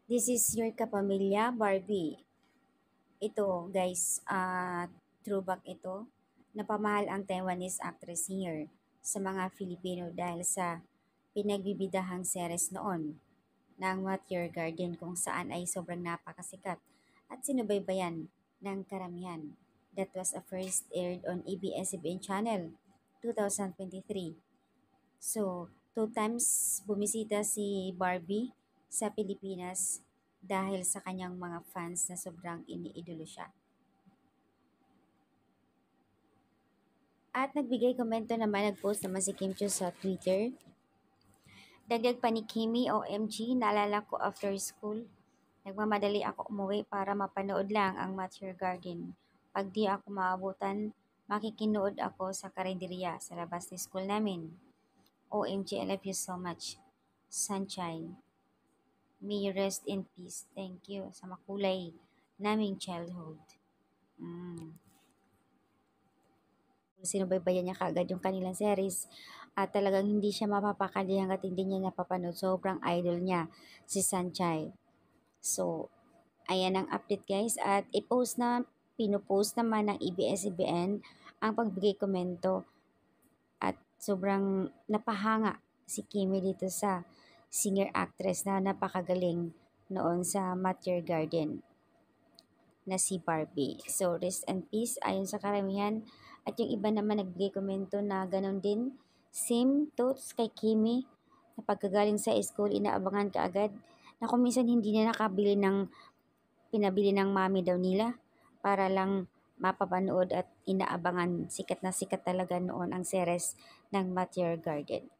This is your kapamilya, Barbie. Ito, guys, throwback ito. Napamahal ang Taiwanese actress-singer sa mga Filipino dahil sa pinagbibidahang series noon ng What Your Garden kung saan ay sobrang napakasikat at sinubaybayan ng karamihan. That was a first aired on ABS-CBN Channel 2023. So, two times bumisita si Barbie sa Pilipinas dahil sa kanyang mga fans na sobrang iniidolo siya. At nagbigay komento naman, nag-post naman si Kim Chiu sa Twitter. Dagdag pa ni Kimi, OMG, naalala ko after school, nagmamadali ako umuwi para mapanood lang ang Mature Garden. Pag di ako maabutan, makikinood ako sa karinderya sa labas ni school namin. OMG, I love you so much. Sunshine. May you rest in peace. Thank you sa makulay naming childhood. Mm. Sinubaybayan niya kaagad yung kanilang series at talagang hindi siya mapapakali hanggat hindi niya napapanood. Sobrang idol niya si Sanchay. So, ayan ang update guys at pinupost naman ng ABS-CBN ang pagbigay komento at sobrang napahanga si Kimi dito sa singer-actress na napakagaling noon sa Mature Garden na si Barbie. So, rest and peace ayon sa karamihan. At yung iba naman nagbigay komento na ganon din. Same thoughts kay Kimi na pagkagaling sa school, inaabangan ka agad na kung minsan hindi na nakabili ng pinabili ng mami daw nila para lang mapapanood at inaabangan. Sikat na sikat talaga noon ang series ng Mature Garden.